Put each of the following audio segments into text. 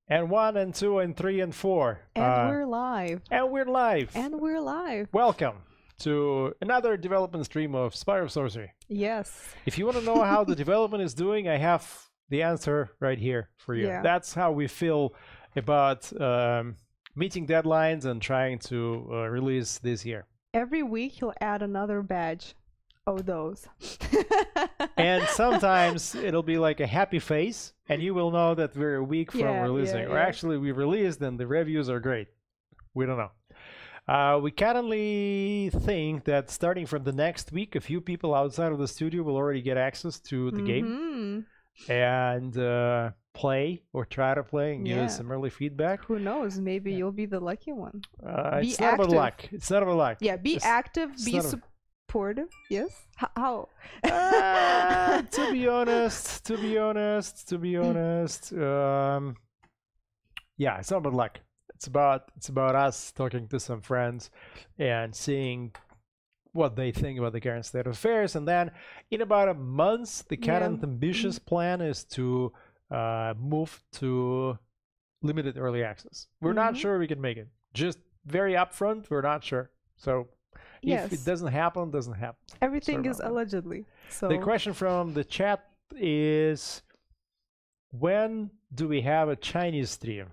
And 1 and 2 and 3 and 4. And we're live. And we're live. And we're live. Welcome to another development stream of Spire of Sorcery. Yes. If you want to know how the development is doing, I have the answer right here for you. Yeah. That's how we feel about meeting deadlines and trying to release this year. Every week he'll add another badge. Oh, those. And sometimes it'll be like a happy face, and you will know that we're a week from releasing. Or actually, we released and the reviews are great. We don't know. We currently think that starting from the next week, a few people outside of the studio will already get access to the game and play or try to play and give us some early feedback. Who knows? Maybe you'll be the lucky one. It's not about luck. It's not about luck. Yeah, be active, be supportive. Yes? How? To be honest, yeah, it's not about luck. It's about us talking to some friends and seeing what they think about the current state of affairs. And then in about a month, the current ambitious plan is to move to limited early access. We're not sure we can make it. Just very upfront, we're not sure. So if it doesn't happen, doesn't happen. Everything is allegedly. So the question from the chat is, when do we have a Chinese stream?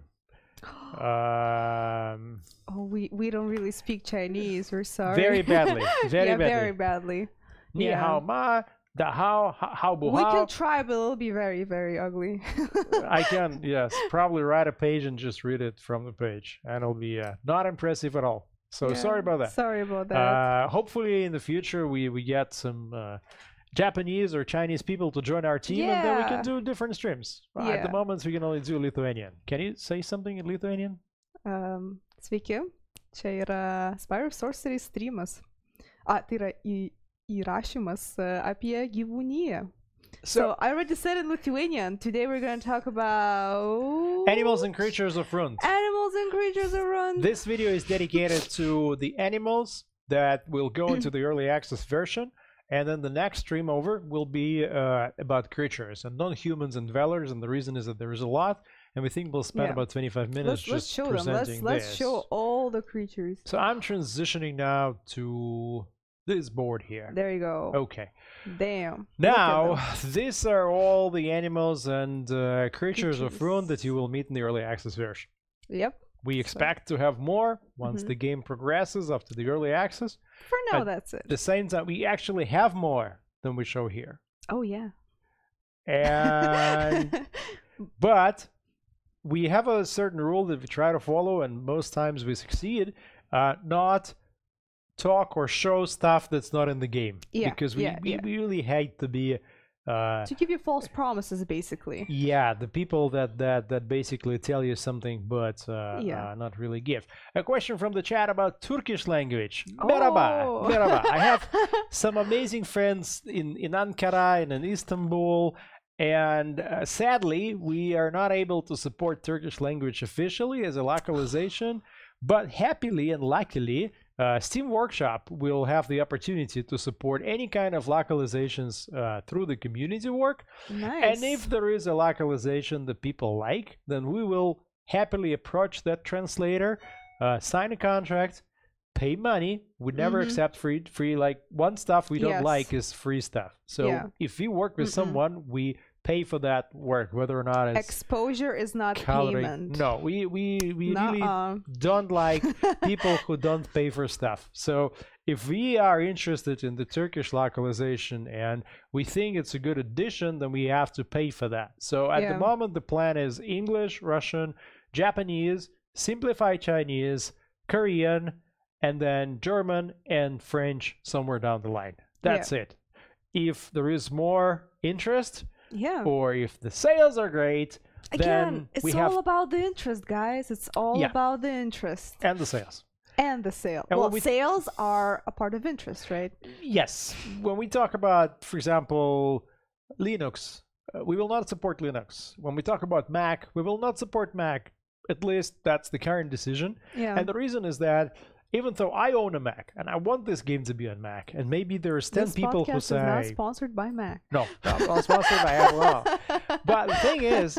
We don't really speak Chinese. We're sorry. Very badly. Very badly. Ni hao ma, da how bu We hao. can try, but it'll be very, very ugly. I can, yes, probably write a page and just read it from the page, and it'll be not impressive at all. So sorry about that. Sorry about that. Hopefully in the future we get some Japanese or Chinese people to join our team, and then we can do different streams. At the moment we can only do Lithuanian. Can you say something in Lithuanian? Sveiki, čia yra Spire of Sorcery streamas. Tai yra įrašymas apie gyvūniją. So I already said in Lithuanian. Today we're going to talk about animals and creatures of Rund. Animals and creatures of Rund. This video is dedicated to the animals that will go into the early access version, and then the next stream over will be about creatures and non-humans and dwellers. And the reason is that there is a lot, and we think we'll spend about 25 minutes just presenting this. Let's show all the creatures. So I'm transitioning now to this board here. There you go. Okay. Damn. Now, these are all the animals and creatures of Rund that you will meet in the early access version. Yep. We expect to have more once the game progresses after the early access. For now, that's it. At the same time, we actually have more than we show here. Oh, yeah. And but we have a certain rule that we try to follow, and most times we succeed, not talk or show stuff that's not in the game. Because we really hate to be to give you false promises, basically. Yeah, the people that basically tell you something but not really give. A question from the chat about Turkish language. Merhaba, merhaba. I have some amazing friends in Ankara and in Istanbul, and sadly we are not able to support Turkish language officially as a localization, but happily and luckily Steam Workshop will have the opportunity to support any kind of localizations through the community work. Nice. And if there is a localization that people like, then we will happily approach that translator, sign a contract, pay money. We never accept free. Like, one stuff we don't like is free stuff. So if we work with someone, we pay for that work, whether or not it's exposure is not payment. No, we really don't like people who don't pay for stuff. So if we are interested in the Turkish localization and we think it's a good addition, then we have to pay for that. So at the moment the plan is English, Russian, Japanese, simplified Chinese, Korean, and then German and French somewhere down the line. That's it. If there is more interest, or if the sales are great, again, it's all about the interest, guys. It's all about the interest and the sales. And the sale. And well, sales are a part of interest, right? Yes. When we talk about, for example, Linux, we will not support Linux. When we talk about Mac, we will not support Mac. At least that's the current decision. And the reason is that even though I own a Mac and I want this game to be on Mac, and maybe there's 10 people who say... This podcast is not sponsored by Mac. No, not sponsored by Apple at all. But the thing is,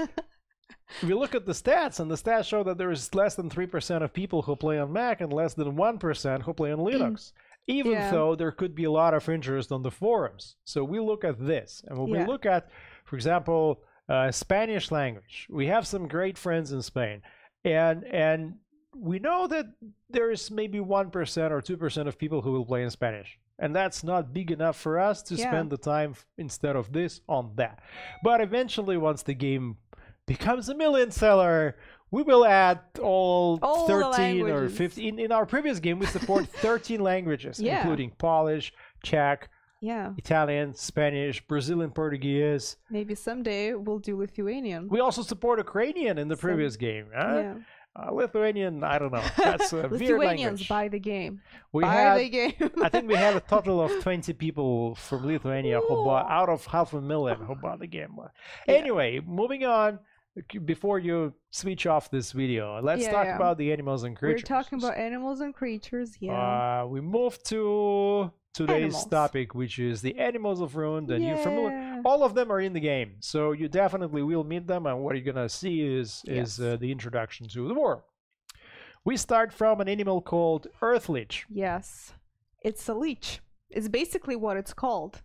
we look at the stats, and the stats show that there is less than 3% of people who play on Mac and less than 1% who play on Linux. Even though there could be a lot of interest on the forums. So we look at this, and when we look at, for example, Spanish language, we have some great friends in Spain, and we know that there's maybe 1% or 2% of people who will play in Spanish, and that's not big enough for us to spend the time instead of this on that. But eventually, once the game becomes a million seller, we will add all 13 or 15. In our previous game, we support 13 languages, including Polish, Czech, Italian, Spanish, Brazilian Portuguese. Maybe someday we'll do Lithuanian. We also support Ukrainian in the previous game. Lithuanian, I don't know. That's a weird language. Buy the game. I think we had a total of 20 people from Lithuania who bought, out of 500,000 who bought the game. Anyway, moving on. Before you switch off this video, let's talk about the animals and creatures. We're talking about animals and creatures, we move to today's topic, which is the animals of Rune. And you're familiar. All of them are in the game, so you definitely will meet them. And what you're gonna see is the introduction to the world. We start from an animal called earth leech. Yes, it's a leech. It's basically what it's called.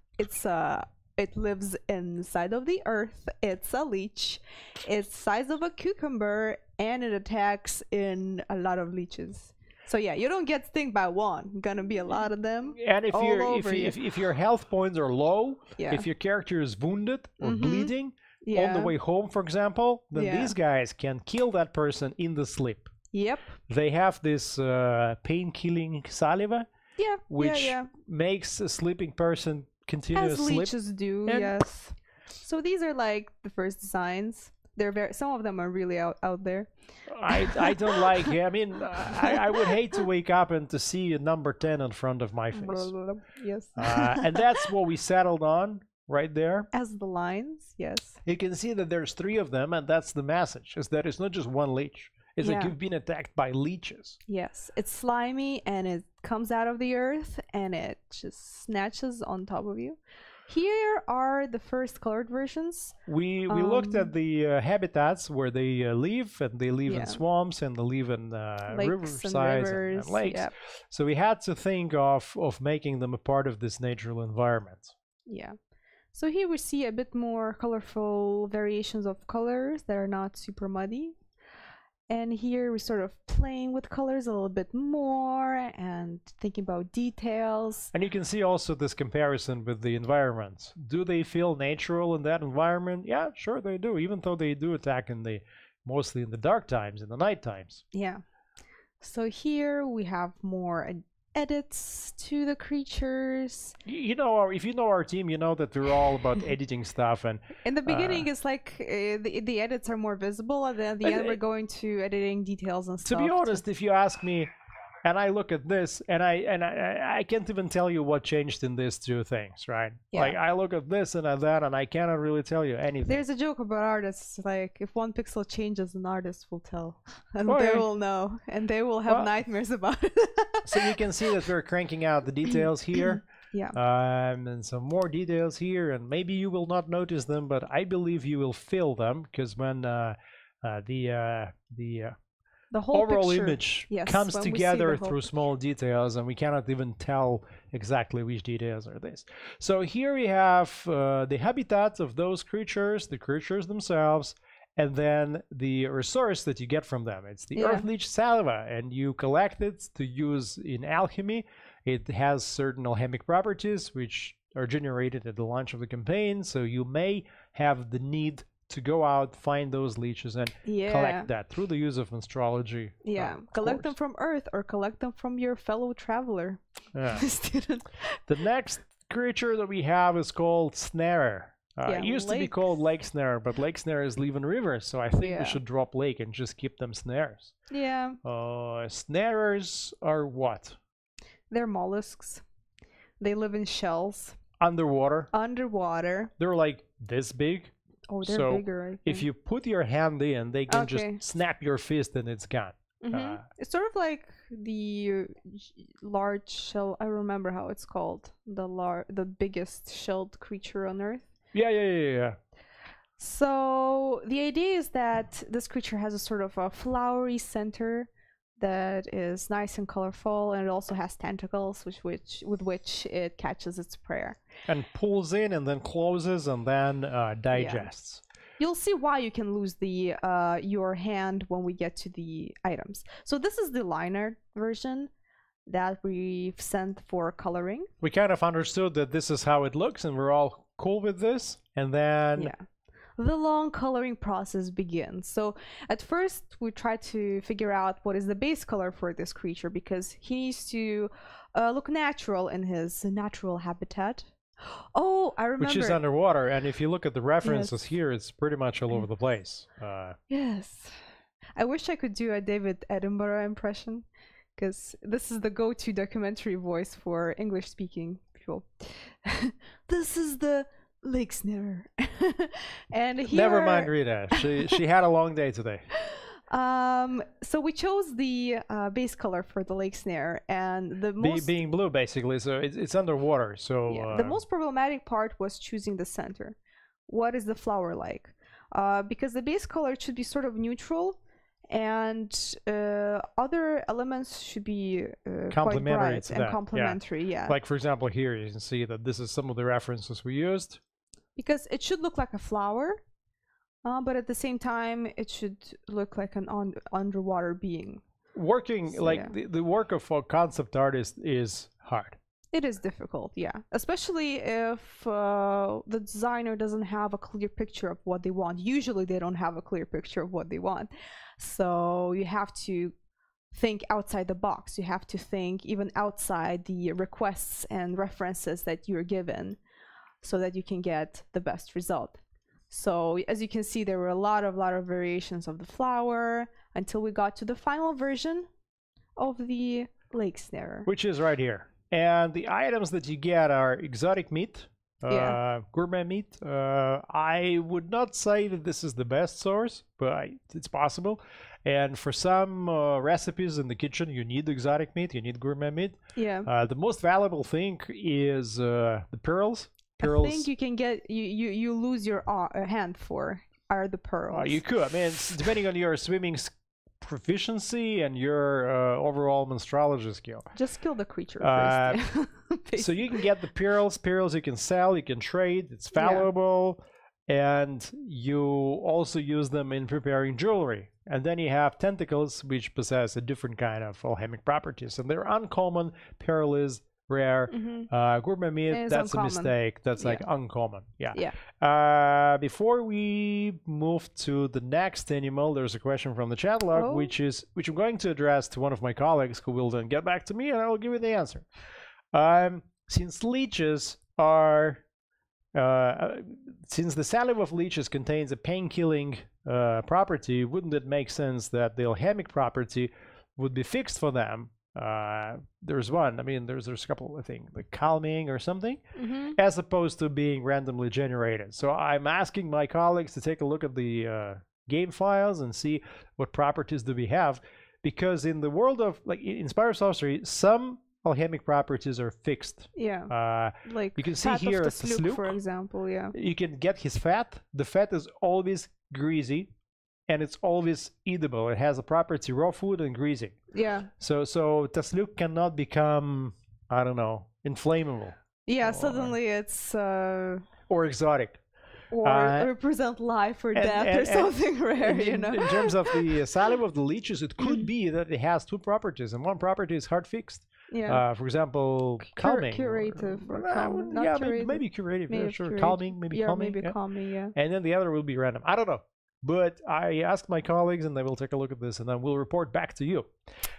It lives inside of the earth. It's a leech. It's the size of a cucumber, and it attacks in a lot of leeches. So yeah, you don't get stung by one. Gonna be a lot of them. And if your health points are low, if your character is wounded or bleeding on the way home, for example, then these guys can kill that person in the sleep. Yep. They have this pain-killing saliva, which makes a sleeping person continuous as leeches do. Yes. So these are like the first designs. They're some of them are really out there. I don't like it. I mean, I would hate to wake up and to see a number 10 in front of my face. Yes. And that's what we settled on right there. As the lines, yes. You can see that there's 3 of them, and that's the message, is that it's not just one leech. It's like you've been attacked by leeches. Yes, it's slimy, and it comes out of the earth, and it just snatches on top of you. Here are the first colored versions. We looked at the habitats where they live, and they live in swamps, and they live in riversides and lakes. Yep. So we had to think of making them a part of this natural environment. Yeah. So here we see a bit more colorful variations of colors that are not super muddy. And here we're sort of playing with colors a little bit more and thinking about details. And you can see also this comparison with the environment. Do they feel natural in that environment? Yeah, sure they do, even though they do attack mostly in the dark times, in the night times. Yeah. So here we have more edits to the creatures. You know, if you know our team, you know that we're all about editing stuff. And in the beginning, it's like the edits are more visible, and then at the end, we're going to editing details and stuff. To be honest, if you ask me, and I look at this, and I can't even tell you what changed in these 2 things, right? Yeah. Like I look at this and at that, and I cannot really tell you anything. There's a joke about artists, like if 1 pixel changes, an artist will tell, and they will know, and they will have nightmares about it. So you can see that we're cranking out the details here. And some more details here, and maybe you will not notice them, but I believe you will feel them, because when the whole overall image comes together through small details, and we cannot even tell exactly which details are this. So here we have the habitats of those creatures, the creatures themselves, and then the resource that you get from them. It's the earth leech saliva, and you collect it to use in alchemy. It has certain alchemic properties which are generated at the launch of the campaign, so you may have the need to go out, find those leeches, and collect that through the use of astrology. Collect them from Earth, or collect them from your fellow traveler. The next creature that we have is called snarer. It used to be called lake snarer, but lake snarers live in rivers, so I think we should drop lake and just keep them snares. Yeah. Snarers are what? They're mollusks. They live in shells. Underwater. They're like this big. Oh, they're bigger, I think. If you put your hand in, they can just snap your fist and it's gone. It's sort of like the large shell. I remember how it's called. The biggest shelled creature on Earth. Yeah. So the idea is that this creature has a sort of a flowery center that is nice and colorful, and it also has tentacles with which it catches its prey. And pulls in and then closes and then digests. Yeah. You'll see why you can lose the your hand when we get to the items. So this is the liner version that we've sent for coloring. We kind of understood that this is how it looks and we're all cool with this. And then... Yeah. The long coloring process begins. So at first we try to figure out what is the base color for this creature, because he needs to look natural in his natural habitat. Oh, I remember. Which is underwater, and if you look at the references here, it's pretty much all over the place. Yes. I wish I could do a David Attenborough impression, because this is the go-to documentary voice for English-speaking people. This is the lake snarer. And here... Never mind Rita, she had a long day today. So we chose the base color for the lake snare, and the most... being blue basically, so it's underwater, so... Yeah, the most problematic part was choosing the center. What is the flower like? Because the base color should be sort of neutral, and other elements should be quite bright and complementary. Yeah. Like for example here you can see that this is some of the references we used. Because it should look like a flower, but at the same time it should look like an underwater being. Working so, like the work of a concept artist is hard. It is difficult, yeah, especially if the designer doesn't have a clear picture of what they want. Usually they don't have a clear picture of what they want, so you have to think outside the box. You have to think even outside the requests and references that you're given, so that you can get the best result. So as you can see, there were a lot of variations of the flower until we got to the final version of the lake snarer, which is right here. And the items that you get are exotic meat, gourmet meat. I would not say that this is the best source, but it's possible. And for some recipes in the kitchen, you need exotic meat, you need gourmet meat. Yeah. The most valuable thing is the pearls. I think you can get you lose your hand for are the pearls. You could. I mean, it's depending on your swimming proficiency and your overall monstrology skill. Just kill the creature first. So you can get the pearls. Pearls you can sell, you can trade. It's valuable, and you also use them in preparing jewelry. And then you have tentacles, which possess a different kind of alchemic properties, and they're uncommon. Pearl is rare. Gourmet meat, that's uncommon. A mistake. That's like uncommon. Before we move to the next animal, there's a question from the chat log, which I'm going to address to one of my colleagues, who will then get back to me, and I will give you the answer. Since leeches are since the saliva of leeches contains a pain-killing property, wouldn't it make sense that the alchemic property would be fixed for them? There's one, I mean, there's a couple, I think, like calming or something, as opposed to being randomly generated. So I'm asking my colleagues to take a look at the game files and see what properties do we have, because in the world of, like, in Spire of Sorcery, some alchemic properties are fixed. Like you can see here tasljuk, for example. You can get his fat. The fat is always greasy, and it's always eatable. It has a property raw food and greasy. So tasljuk cannot become, I don't know, inflammable. Suddenly it's or exotic. Or represent life or death or something rare, you know. In terms of the saliva of the leeches, it could be that it has two properties, and one property is hard fixed. For example, calming. Curative or calming. Maybe curative. Maybe sure. Calming, maybe calming. Maybe calming, And then the other will be random. I don't know. But I asked my colleagues, and they will take a look at this, and then we'll report back to you.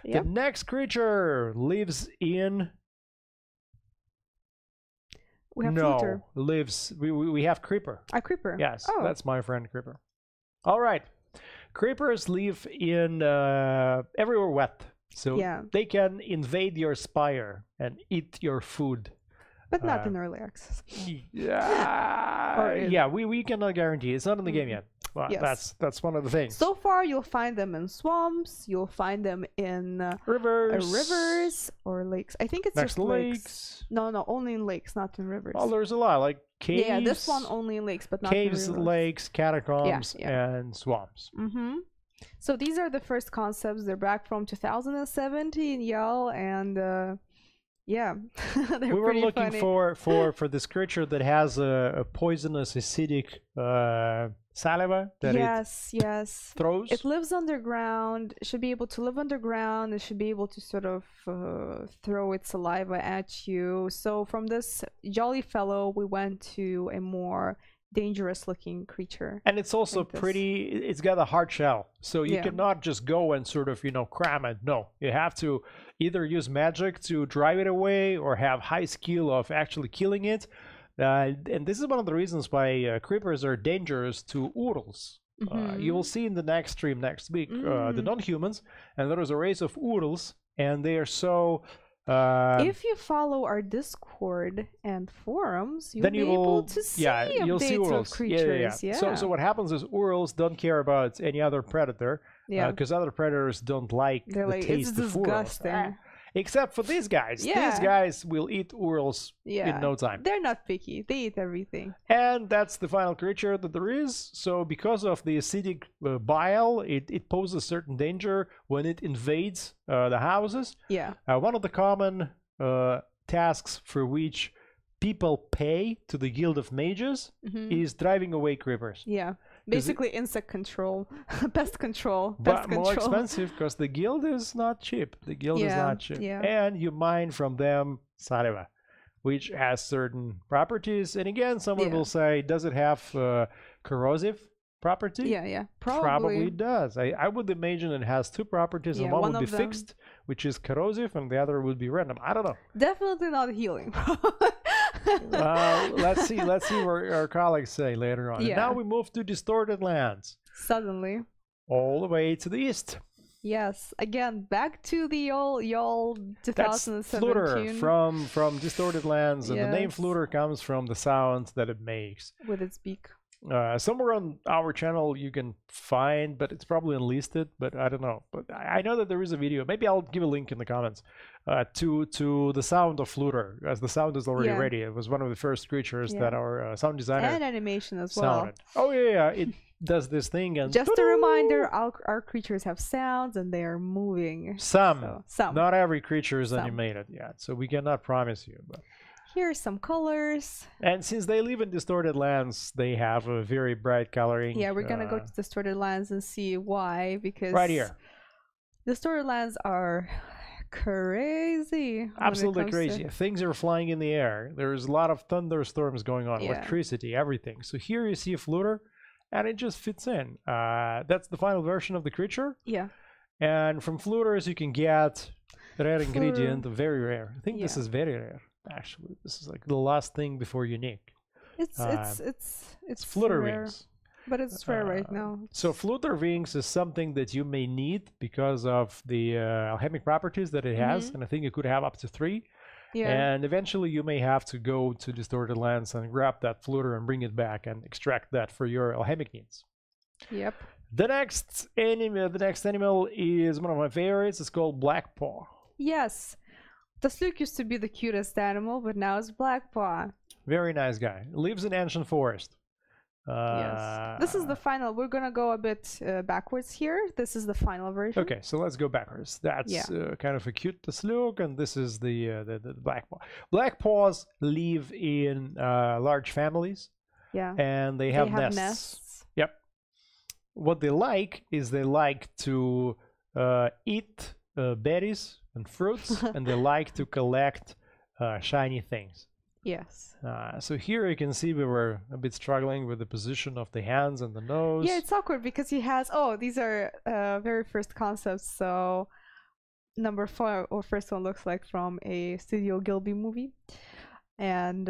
The next creature lives in... We have fluter. Lives... We have creeper. A creeper? Yes, that's my friend creeper. All right. Creepers live in everywhere wet. So they can invade your spire and eat your food. But not in early access. We cannot guarantee. It's not in the game yet. Well, Yes. that's one of the things. So far, you'll find them in swamps. You'll find them in rivers or lakes. I think it's next just to lakes. No, only in lakes, not in rivers. Oh, there's a lot, like caves. Yeah, this one only in lakes, but not caves, in rivers. lakes, catacombs, and swamps. So these are the first concepts. They're back from 2017, y'all, and yeah, we were looking for this creature that has a poisonous, acidic saliva that it throws. It lives underground. It should be able to live underground. It should be able to sort of throw its saliva at you. So from this jolly fellow, we went to a more dangerous looking creature. And it's also it's got a hard shell, so you cannot just go and sort of, cram it. No, you have to either use magic to drive it away or have high skill of actually killing it. And this is one of the reasons why creepers are dangerous to urls. You will see in the next stream next week the non-humans, and there is a race of urls, and they are so if you follow our Discord and forums, you'll be able to see updates of creatures. So what happens is urls don't care about any other predator, because other predators don't like the taste of disgusting. Except for these guys. These guys will eat urls in no time. They're not picky. They eat everything. And that's the final creature that there is. So because of the acidic bile, it poses certain danger when it invades the houses. Yeah. One of the common tasks for which people pay to the Guild of Mages is driving away creepers. Yeah. Basically insect control, pest control, but more expensive because the guild is not cheap. The guild is not cheap. And you mine from them saliva, which has certain properties. And again, someone will say, does it have corrosive property? Yeah. Probably it does. I would imagine it has two properties, and one would be fixed, which is corrosive, and the other would be random. I don't know. Definitely not healing. Let's see what our colleagues say later on. And now we move to Distorted Lands. Suddenly. All the way to the east. Yes, again, back to the y'all 2017. That's fluter from Distorted Lands, and the name fluter comes from the sound that it makes. With its beak. Somewhere on our channel you can find, but it's probably unlisted, but I don't know. But I know that there is a video. Maybe I'll give a link in the comments to the sound of fluter, as the sound is already ready. It was one of the first creatures that our sound designer and animation as well. Sounded. Oh yeah, it does this thing. And just a reminder, our creatures have sounds and they are moving. Some. Not every creature is animated yet, so we cannot promise you. But here's some colors. And since they live in Distorted Lands, they have a very bright coloring. Yeah, we're gonna go to Distorted Lands and see why, because right here, Distorted Lands are crazy. Absolutely crazy. Things are flying in the air. There's a lot of thunderstorms going on, electricity, everything. So here you see a fluter, and it just fits in. That's the final version of the creature. Yeah. And from fluters you can get rare ingredient, very rare. I think this is very rare. Actually, this is like the last thing before unique. It's fluter rare, wings, but it's rare right now. So fluter wings is something that you may need because of the alchemic properties that it has, and I think you could have up to 3. Yeah. And eventually you may have to go to Distorted Lands and grab that fluter and bring it back and extract that for your alchemic needs. Yep. The next animal is one of my favorites. It's called blackpaw. Yes. Tasljuk used to be the cutest animal, but now it's blackpaw. Very nice guy. Lives in ancient forest. Yes. This is the final. We're gonna go a bit backwards here. This is the final version. Okay, so let's go backwards. That's kind of a cute tasljuk, and this is the blackpaw. Blackpaws live in large families. Yeah. And they have nests. Yep. What they like is they like to eat berries and fruits, and they like to collect shiny things. Yes. So here you can see we were a bit struggling with the position of the hands and the nose. Yeah, it's awkward because he has, these are very first concepts. So number 4 or first one looks like from a Studio Gilby movie. And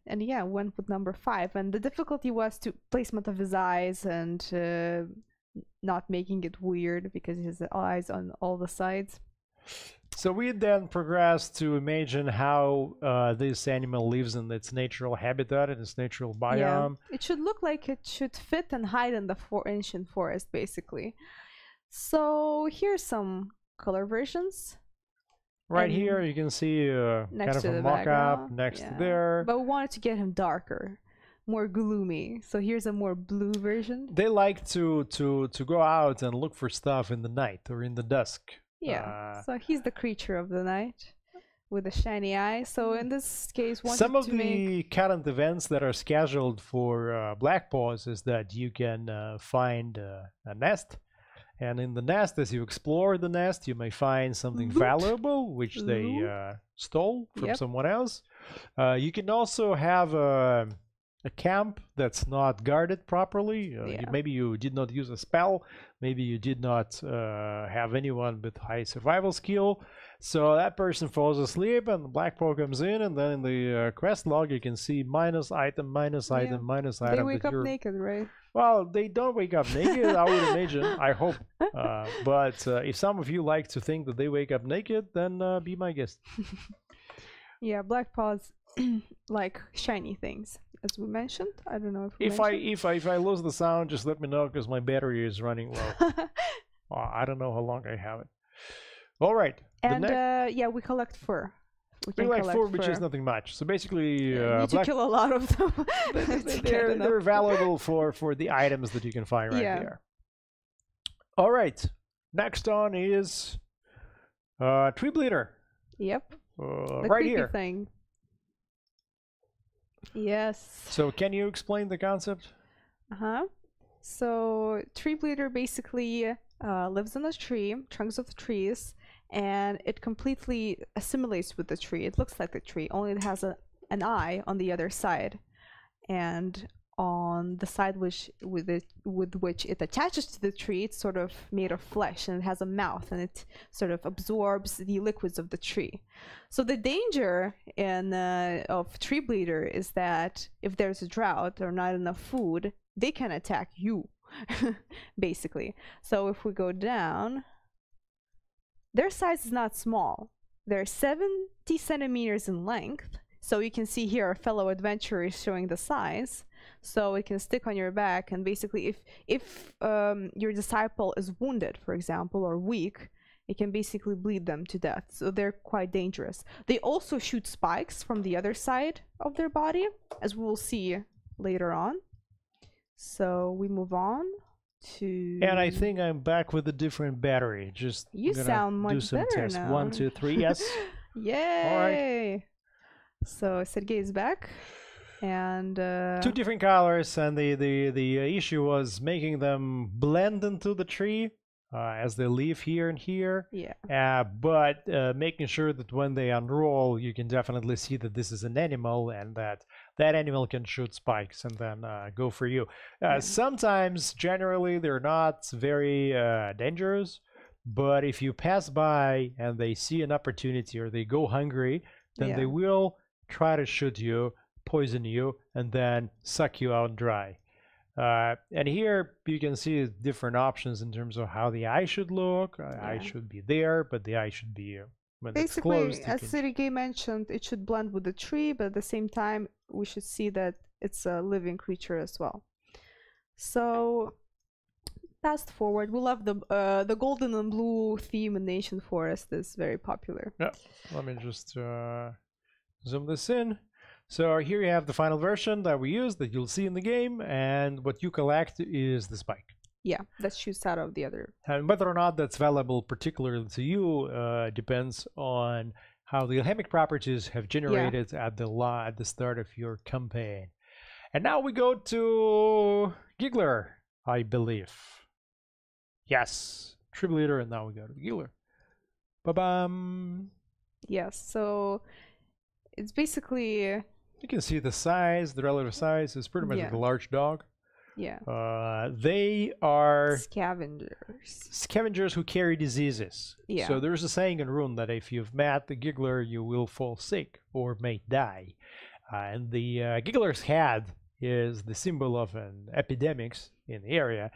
yeah, went with number 5. And the difficulty was to placement of his eyes and not making it weird because he has the eyes on all the sides. So we then progress to imagine how this animal lives in its natural habitat, in its natural biome. Yeah. It should look like it should fit and hide in the ancient forest, basically. So here's some color versions. Right here, you can see kind of a mock-up next to there. But we wanted to get him darker, more gloomy. So here's a more blue version. They like to go out and look for stuff in the night or in the dusk. Yeah. So he's the creature of the night with a shiny eye. So in this case, some of the current events that are scheduled for blackpaws is that you can find a nest. And in the nest, as you explore the nest, you may find something valuable, which they stole from someone else. You can also have a camp that's not guarded properly. Maybe you did not use a spell. Maybe you did not have anyone with high survival skill. So that person falls asleep and the blackpaw comes in, and then in the quest log you can see minus item, minus item, minus item. They wake up naked, right? Well, they don't wake up naked, I would imagine. I hope. But if some of you like to think that they wake up naked, then be my guest. Yeah, blackpaws like shiny things, as we mentioned. I don't know if I lose the sound, just let me know because my battery is running low. I don't know how long I have it. All right. And we collect fur. We collect fur, which is nothing much. So basically, you need to kill a lot of them. they're valuable for the items that you can find right there. All right. Next on is tree bleeder. Yep. The right here. Thing. Yes. So can you explain the concept? So tree bleeder basically lives in a tree, trunks of trees, and it completely assimilates with the tree. It looks like the tree, only it has an eye on the other side, and on the side with which it attaches to the tree, it's sort of made of flesh, and it has a mouth, and it sort of absorbs the liquids of the tree. So the danger of tree bleeder is that if there's a drought or not enough food, they can attack you, basically. So if we go down, their size is not small. They're 70 centimeters in length. So you can see here our fellow adventurer is showing the size. So it can stick on your back, and basically if your disciple is wounded, for example, or weak, it can basically bleed them to death. So they're quite dangerous. They also shoot spikes from the other side of their body, as we will see later on. So we move on to... And I think I'm back with a different battery. You sound much better tests. now. 1, 2, 3, yes. Yay! All right. So Sergey is back, and 2 different colors, and the issue was making them blend into the tree as they live here and here. Yeah. But making sure that when they unroll, you can definitely see that this is an animal, and that animal can shoot spikes and then go for you. Sometimes, generally, they're not very dangerous, but if you pass by and they see an opportunity or they go hungry, then they will try to shoot you, poison you, and then suck you out dry. And here you can see different options in terms of how the eye should look. Eye should be there, but the eye should be when basically, it's closed. As Sergey mentioned, it should blend with the tree, but at the same time, we should see that it's a living creature as well. So, fast forward, we love the golden and blue theme in Ancient Forest is very popular. Yeah, let me just zoom this in. So here you have the final version that we use that you'll see in the game, and what you collect is the spike. Yeah, that shoots out of the other. And whether or not that's valuable particularly to you depends on how the alchemic properties have generated at the start of your campaign. And now we go to Giggler, I believe. Yes, tree bleeder, and now we go to Giggler. Ba-bam! Yes, so it's basically... You can see the size, the relative size is pretty much like a large dog. Yeah. They are scavengers who carry diseases. Yeah. So there's a saying in Rune that if you've met the Giggler, you will fall sick or may die. And the Giggler's head is the symbol of an epidemics in the area.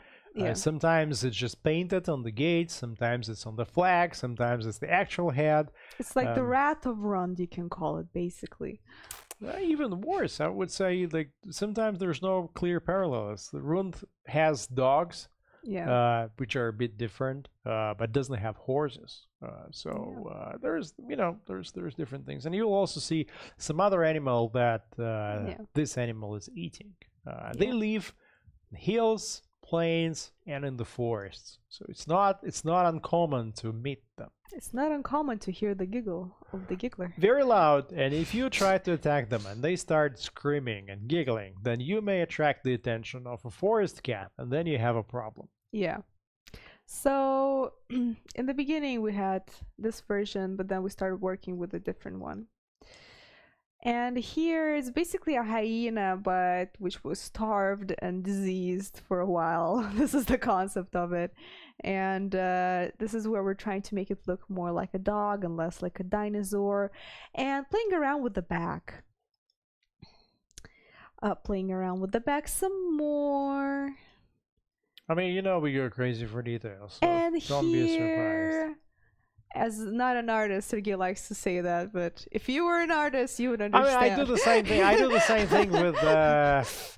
Sometimes it's just painted on the gate, sometimes it's on the flag, sometimes it's the actual head. It's like the rat of Rund, you can call it, basically. Even worse, I would say, like, sometimes there's no clear parallels. The Rund has dogs, which are a bit different, but doesn't have horses. There's different things, and you'll also see some other animal that this animal is eating. They live in hills, plains, and in the forests, so it's not uncommon to meet them. It's not uncommon to hear the giggle of the giggler. Very loud, and if you try to attack them and they start screaming and giggling, then you may attract the attention of a forest cat, and then you have a problem. Yeah. So in the beginning we had this version, but then we started working with a different one. And here it's basically a hyena, but which was starved and diseased for a while. This is the concept of it. And this is where we're trying to make it look more like a dog and less like a dinosaur. And playing around with the back. Playing around with the back some more. I mean, we go crazy for details, so and don't be surprised. As not an artist, Sergey likes to say that, but if you were an artist, you would understand. I mean, I do the same thing. I do the same thing with.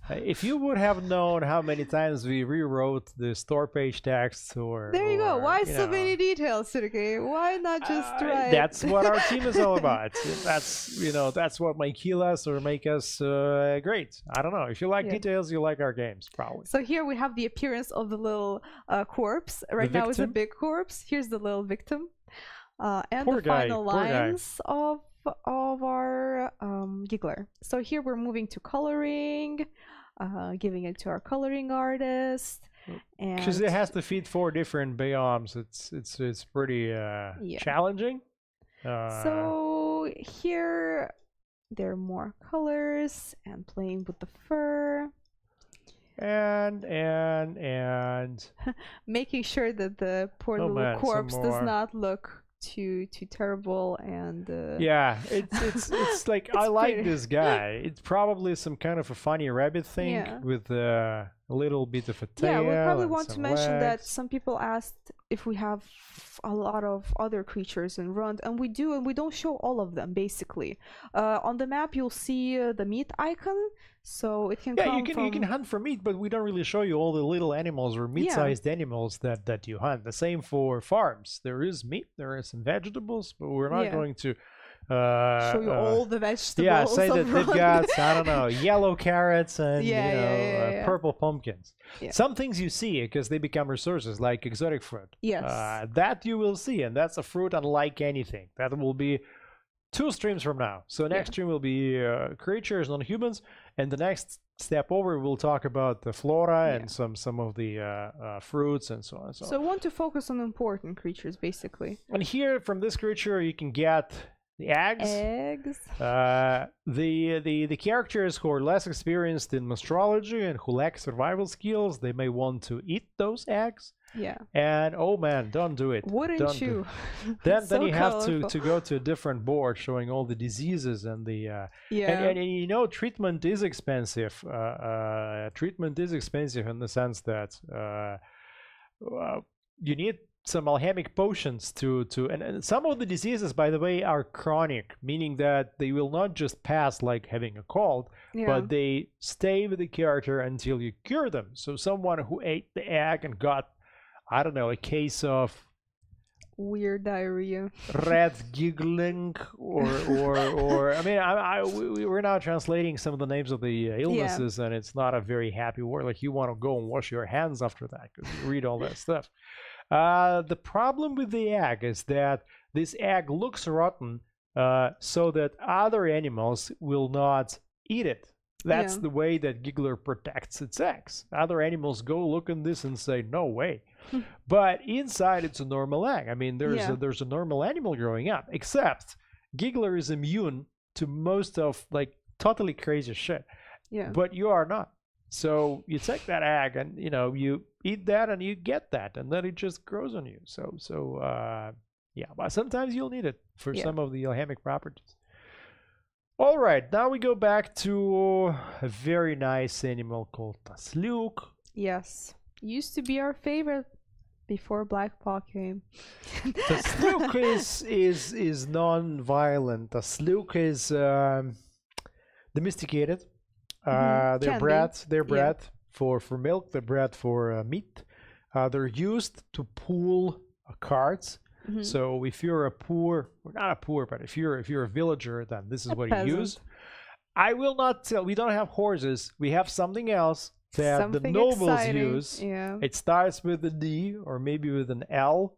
If you would have known how many times we rewrote the store page text, or there you go. Why so many details, Sergey? Why not just write? That's what our team is all about. That's what make us or make us great. I don't know. If you like details, you like our games, probably. So here we have the appearance of the little corpse. Right now it's a big corpse. Here's the little victim. And the final lines of our giggler. So here we're moving to coloring, giving it to our coloring artist, and because it has to feed 4 different biomes, it's pretty challenging. So here there are more colors and playing with the fur. And making sure that the poor little corpse does not look too terrible, and it's like I like this guy. It's probably some kind of a funny rabbit thing with a little bit of a tail. We probably want to mention legs. That some people asked if we have a lot of other creatures in Rund, and we do, and we don't show all of them basically. On the map you'll see the meat icon, so it can come you can hunt for meat, but we don't really show you all the little animals or meat-sized animals that you hunt. The same for farms. There is meat, there are some vegetables, but we're not going to show you all the vegetables. Yeah, say that they've got, I don't know, yellow carrots and purple pumpkins. Some things you see because they become resources, like exotic fruit. Yes. That you will see, and that's a fruit unlike anything. That will be 2 streams from now. So next stream will be creatures, non-humans, and the next step over we'll talk about the flora and some of the fruits and so on and so on. So I want to focus on important creatures basically. And here from this creature you can get the eggs. The characters who are less experienced in astrology and who lack survival skills, they may want to eat those eggs. Yeah. And oh man, don't do it. Wouldn't you? Then you have to go to a different board showing all the diseases and the and treatment is expensive. Treatment is expensive in the sense that you need some alchemic potions to and some of the diseases, by the way, are chronic, meaning that they will not just pass like having a cold, but they stay with the character until you cure them. So someone who ate the egg and got, I don't know, a case of weird diarrhea, red giggling, or I mean, we're now translating some of the names of the illnesses, and it's not a very happy word. Like, you want to go and wash your hands after that because you read all that stuff. The problem with the egg is that this egg looks rotten, so that other animals will not eat it. That's the way that Giggler protects its eggs. Other animals go look at this and say, no way. But inside it's a normal egg. I mean, there's a normal animal growing up, except Giggler is immune to most of like totally crazy shit. Yeah. But you are not. So you take that egg and you eat that and you get that, and then it just grows on you. But sometimes you'll need it for some of the alchemic properties. All right, now we go back to a very nice animal called tasljuk. Yes. used to be our favorite before blackpaw came. Tasljuk is non-violent. Tasljuk is domesticated. They're bred for milk. They're bred for meat. They're used to pull carts. So if you're a poor, or not a poor, but if you're a villager, then this is what you use. I will not tell. We don't have horses. We have something else that the nobles use. Yeah. It starts with a D or maybe with an L.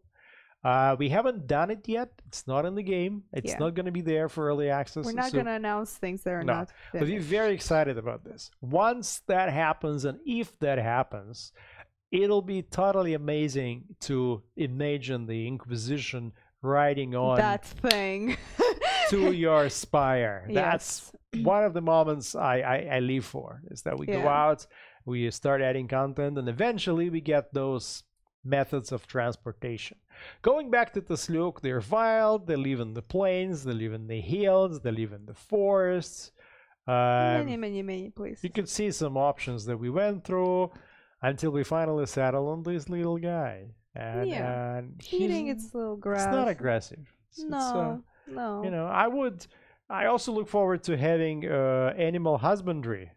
We haven't done it yet. It's not in the game. It's not going to be there for early access. We're not going to announce things that are not finished. But we're very excited about this. Once that happens, and if that happens, it'll be totally amazing to imagine the Inquisition riding on that thing to your spire. That's one of the moments I live for, is that we go out, we start adding content, and eventually we get those methods of transportation. Going back to tasljuk, they're wild, they live in the plains, they live in the hills, they live in the forests. Many places. You can see some options that we went through until we finally settle on this little guy. And eating its little grass. It's not aggressive. No. You know, I also look forward to having animal husbandry,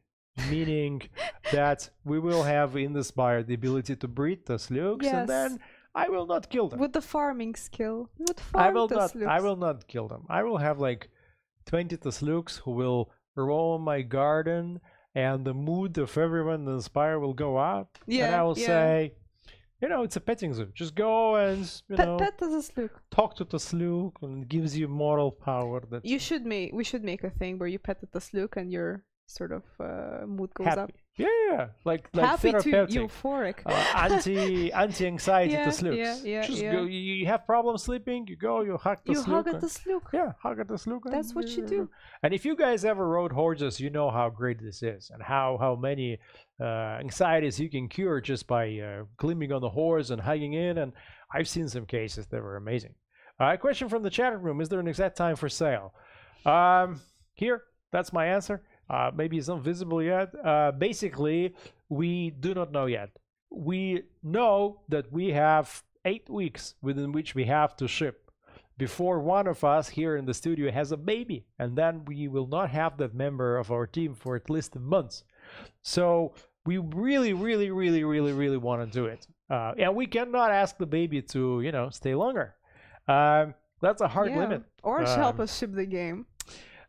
meaning that we will have in the Spire the ability to breed tasljuks, and then I will not kill them. With the farming skill. I will not kill them. I will have like 20 tasljuks who will roam my garden, and the mood of everyone in the Spire will go up. And I will say, you know, it's a petting zoo. Just go and pet tasljuk. Talk to tasljuk, and it gives you moral power. That we should make a thing where you pet the tasljuk and your sort of mood goes up. Yeah, like happy therapeutic, to euphoric, anti-anxiety tasljuks. Just go. You have problems sleeping, you go, you hug tasljuk. You hug a tasljuk. Yeah, hug a tasljuk. That's what you do. And if you guys ever rode horses, you know how great this is, and how many anxieties you can cure just by climbing on the horse and hugging in. And I've seen some cases that were amazing. A question from the chat room: is there an exact time for sale? Here, that's my answer. Maybe it's not visible yet. Basically, we do not know yet. We know that we have 8 weeks within which we have to ship before one of us here in the studio has a baby, and then we will not have that member of our team for at least a month. So we really want to do it, and we cannot ask the baby to, you know, stay longer. That's a hard limit. Or help us ship the game.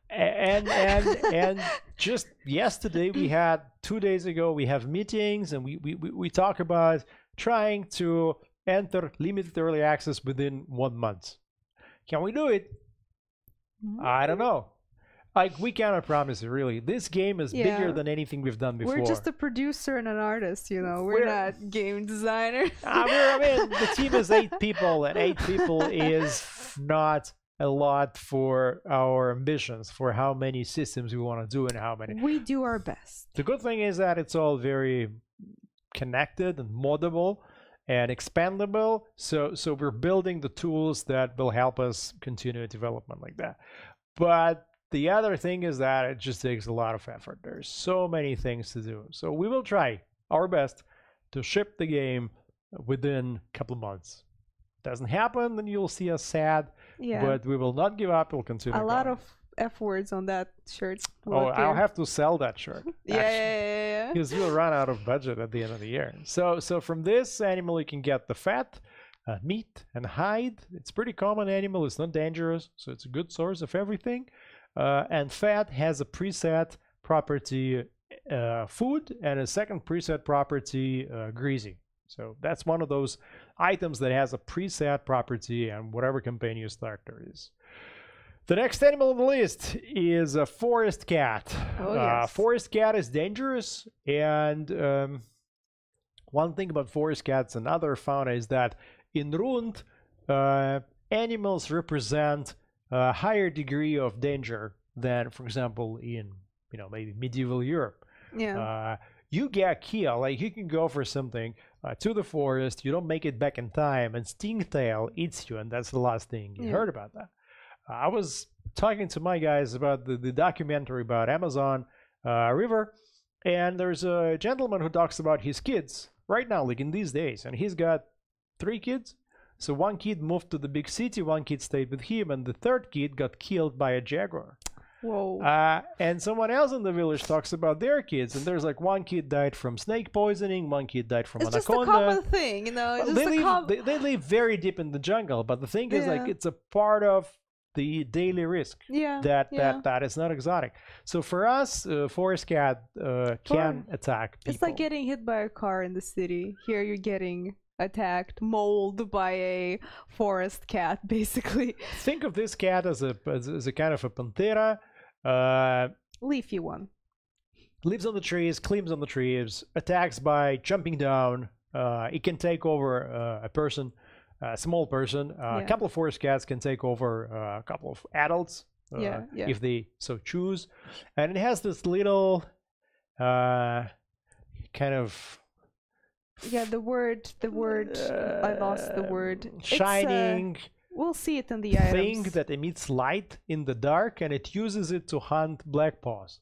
And just yesterday we had 2 days ago we have meetings, and we talk about trying to enter limited early access within 1 month. Can we do it? I don't know. Like, we cannot promise it, really. This game is bigger than anything we've done before. We're just a producer and an artist, you know. We're not game designers. I mean, the team is 8 people, and 8 people is not a lot for our ambitions, for how many systems we want to do and how many. We do our best. The good thing is that it's all very connected and moddable and expandable. So we're building the tools that will help us continue development like that. But the other thing is that it just takes a lot of effort. There's so many things to do. So we will try our best to ship the game within a couple of months. Doesn't happen, then you'll see us sad. But we will not give up. We'll continue. A lot of F words on that shirt. I'll have to sell that shirt. Yeah. Because you'll run out of budget at the end of the year. So from this animal, you can get the fat, meat, and hide. It's pretty common animal. It's not dangerous, so it's a good source of everything. And fat has a preset property, food, and a second preset property, greasy. So that's one of those items that has a preset property, and whatever campaign you start, there is. The next animal on the list is a forest cat. Forest cat is dangerous, and one thing about forest cats and other fauna is that in Rund, animals represent a higher degree of danger than, for example, in maybe medieval Europe. You get killed, like you can go for something to the forest, you don't make it back in time, and stingtail eats you, and that's the last thing you heard about that. I was talking to my guys about the documentary about Amazon River, and there's a gentleman who talks about his kids right now, like in these days, and he's got 3 kids. So one kid moved to the big city, one kid stayed with him, and the third kid got killed by a jaguar. Whoa. And someone else in the village talks about their kids, and there's like one kid died from snake poisoning, one kid died from anaconda. It's just a common thing, you know. They live very deep in the jungle, but the thing is, like, it's a part of the daily risk. That is not exotic. So for us, forest cat can attack people. It's like getting hit by a car in the city. Here you're getting attacked, mauled by a forest cat, basically. Think of this cat as a kind of a pantera. Leafy one. Lives on the trees, climbs on the trees, attacks by jumping down. It can take over a person, a small person. A couple of forest cats can take over a couple of adults if they so choose. And it has this little kind of... the word, I lost the word. Shining... we'll see it in the items. Thing that emits light in the dark, and it uses it to hunt blackpaws.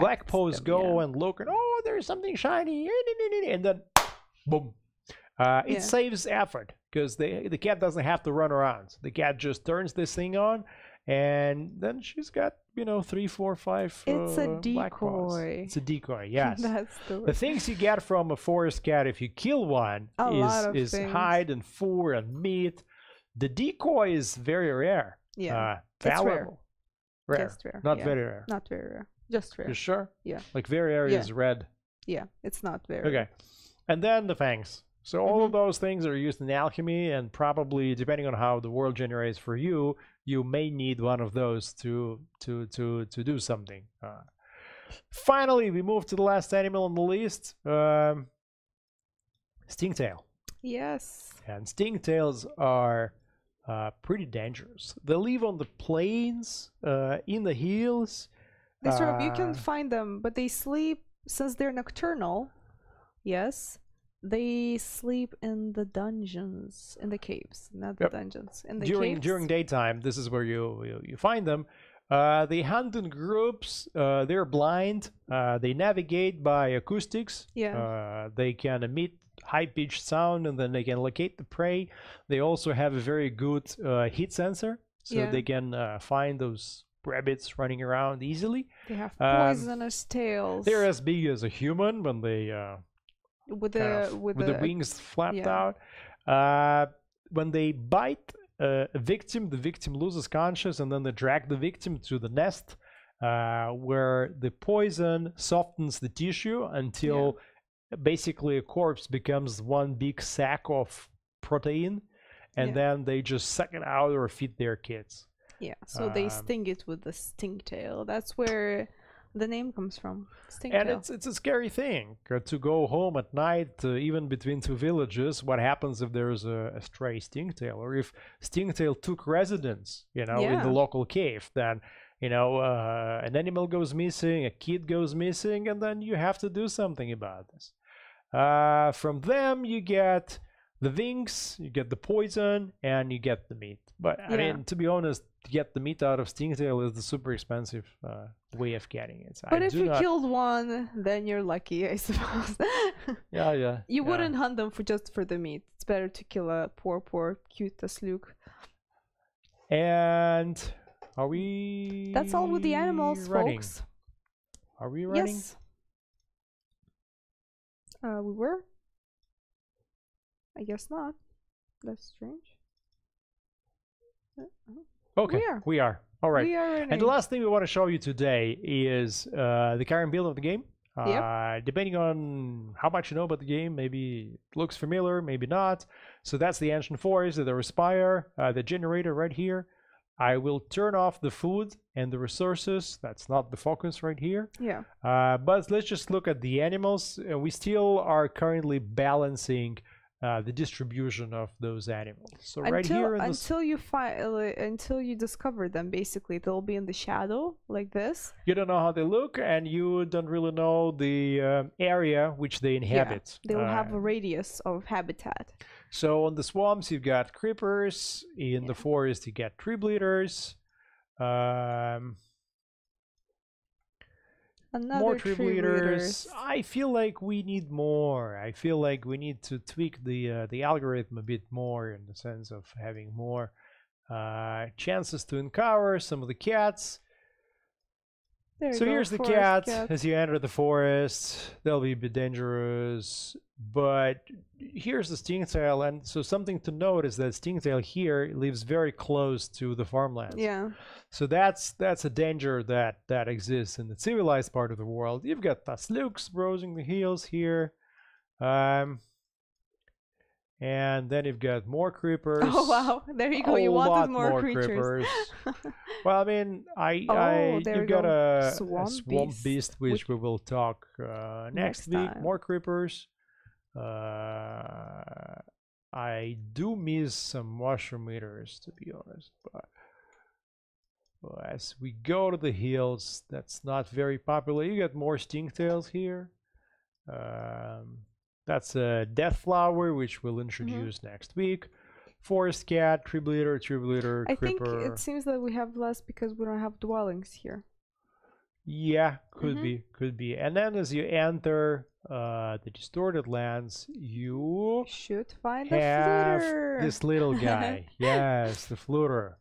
Blackpaws go and look, and oh, there's something shiny, and then boom. It saves effort because the cat doesn't have to run around. The cat just turns this thing on, and then she's got 3, 4, 5. It's a decoy. Blackpaws. It's a decoy. Yes. That's the things you get from a forest cat if you kill one is hide and fur and meat. The decoy is very rare. Valuable. Rare. Just rare. Not very rare. Not very rare. Just rare. You sure? Yeah. Like very rare is red. Yeah, it's not very Okay. rare. And then the fangs. So all of those things are used in alchemy, and probably depending on how the world generates for you, you may need one of those to do something. Finally, we move to the last animal on the list. Stingtail. Yes. And stingtails are pretty dangerous. They live on the plains, in the hills. They sort of, you can find them, but they sleep, since they're nocturnal, they sleep in the dungeons, in the caves, not the dungeons, in the caves. During daytime, this is where you find them. They hunt in groups. They're blind. They navigate by acoustics. They can emit high-pitched sound, and then they can locate the prey. They also have a very good heat sensor, so they can find those rabbits running around easily. They have poisonous tails. They're as big as a human when they with the wings flapped out. When they bite a victim, the victim loses conscious, and then they drag the victim to the nest, where the poison softens the tissue until basically a corpse becomes one big sack of protein, and then they just suck it out or feed their kids. So they sting it with the stingtail. That's where the name comes from. Stingtail. And it's a scary thing to go home at night, even between 2 villages. What happens if there's a stray stingtail, or if stingtail took residence, in the local cave? Then an animal goes missing, a kid goes missing, and then you have to do something about this. From them you get the wings, you get the poison, and you get the meat. But I mean, to be honest, to get the meat out of stingtail is the super expensive way of getting it. But if you killed one, then you're lucky, I suppose. You wouldn't hunt them just for the meat. It's better to kill a poor cute tasljuk. And are we? That's all with the animals, folks. Are we running? Yes. We were? I guess not. That's strange. Okay, we are. All right. We are running. And the last thing we want to show you today is the current build of the game. Depending on how much you know about the game, maybe it looks familiar, maybe not. So that's the ancient forest, the Spire, the generator right here. I will turn off the food and the resources. That's not the focus right here. But let's just look at the animals. We still are currently balancing the distribution of those animals. So right here in until you discover them, basically they'll be in the shadow like this. You don't know how they look, and you don't really know the area which they inhabit. They'll have a radius of habitat. So on the swamps you've got creepers, in the forest you get tree bleeders, more trib leaders. I feel like we need more. I feel like we need to tweak the algorithm a bit more in the sense of having more chances to encounter some of the cats. So here's the cat. As you enter the forest, they'll be a bit dangerous. But here's the stingtail, and so something to note is that stingtail here lives very close to the farmlands. Yeah. So that's a danger that exists in the civilized part of the world. You've got tasljuks browsing the hills here, and then you've got more creepers. Oh wow! There you go. You wanted more creatures. Well, I mean, you've got a swamp beast, which we will talk next week. Time. More creepers. I do miss some mushroom eaters, to be honest, but as we go to the hills, that's not very popular. You get more stingtails here. That's a death flower, which we'll introduce next week. Forest cat, trib leader, creeper. I think it seems that we have less because we don't have dwellings here. Yeah, could be. And then as you enter the distorted lands, you should find this little guy. Yes, the fluter.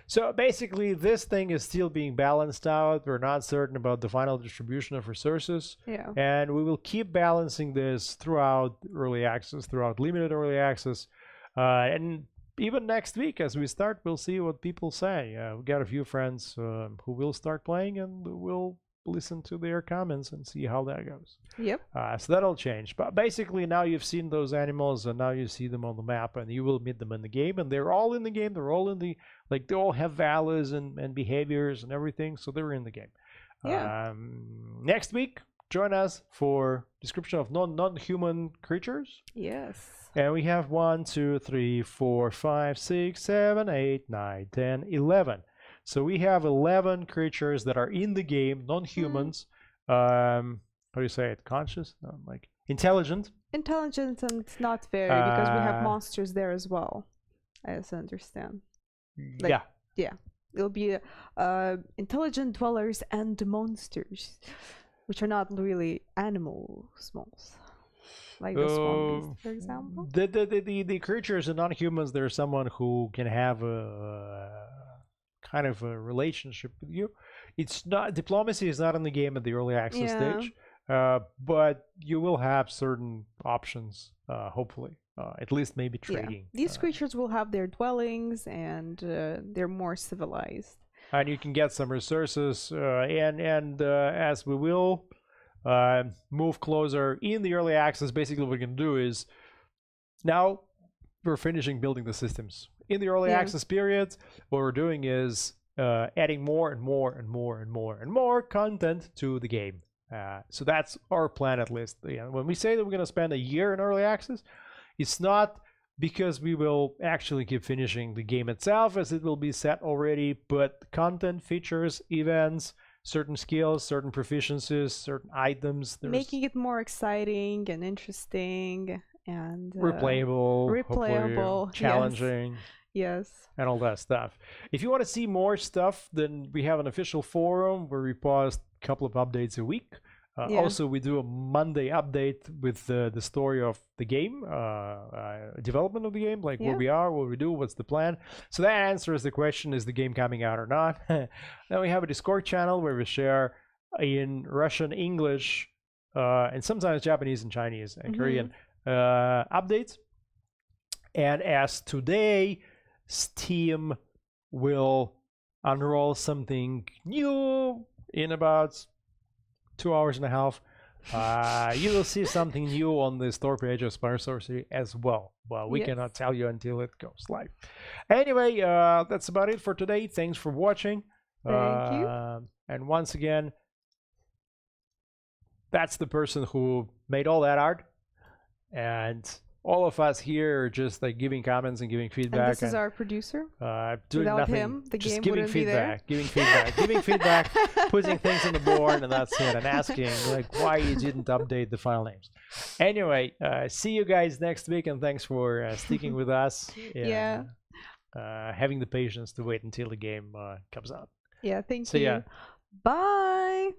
So basically, this thing is still being balanced out. We're not certain about the final distribution of resources. Yeah. And we will keep balancing this throughout early access, throughout limited early access. And even next week, as we start, we'll see what people say. We've got a few friends who will start playing, and we'll listen to their comments and see how that goes. Yep. So that'll change. But basically, now you've seen those animals, and now you see them on the map, and you will meet them in the game. And they're all in the game. They're all in the, like, they all have values and behaviors and everything, so they're in the game. Yeah. Next week, join us for description of non-human creatures. Yes. And we have 1, 2, 3, 4, 5, 6, 7, 8, 9, 10, 11. So we have 11 creatures that are in the game, non-humans. How do you say it? Conscious? No, like intelligent? Intelligent and not very, because we have monsters there as well, as I understand. Like, yeah. Yeah. It'll be intelligent dwellers and monsters, which are not really animal smalls. Like the swamp beast, for example. The creatures and non-humans, there's someone who can have a kind of a relationship with you. It's not, diplomacy is not in the game at the early access stage, but you will have certain options, hopefully. At least maybe trading. Yeah. These creatures will have their dwellings, and they're more civilized. And you can get some resources, and as we will move closer in the early access, basically what we're going to do is, now we're finishing building the systems. In the early access period, what we're doing is adding more and more and more and more and more content to the game. So that's our plan, at least. When we say that we're going to spend a year in early access, it's not because we will actually keep finishing the game itself, as it will be set already, but content, features, events, certain skills, certain proficiencies, certain items. Making it more exciting and interesting and replayable, challenging. Yes. And all that stuff. If you want to see more stuff, then we have an official forum where we post a couple of updates a week. Also, we do a Monday update with the story of the game, development of the game, like where we are, what we do, what's the plan. So that answers the question, is the game coming out or not? Then we have a Discord channel where we share in Russian, English, and sometimes Japanese and Chinese and Korean updates. And as today, Steam will unroll something new in about 2 hours and a half. You will see something new on the store page of Spire of Sorcery as well. Well, we cannot tell you until it goes live. Anyway, that's about it for today. Thanks for watching. Thank you. And once again, that's the person who made all that art. And all of us here are just like giving comments and giving feedback. And this is our producer. Doing Without nothing, him, the just game giving wouldn't feedback, giving feedback, putting things on the board, and that's it. And asking like why you didn't update the file names. Anyway, see you guys next week, and thanks for sticking with us. And, having the patience to wait until the game comes out. Yeah, thank you. Bye.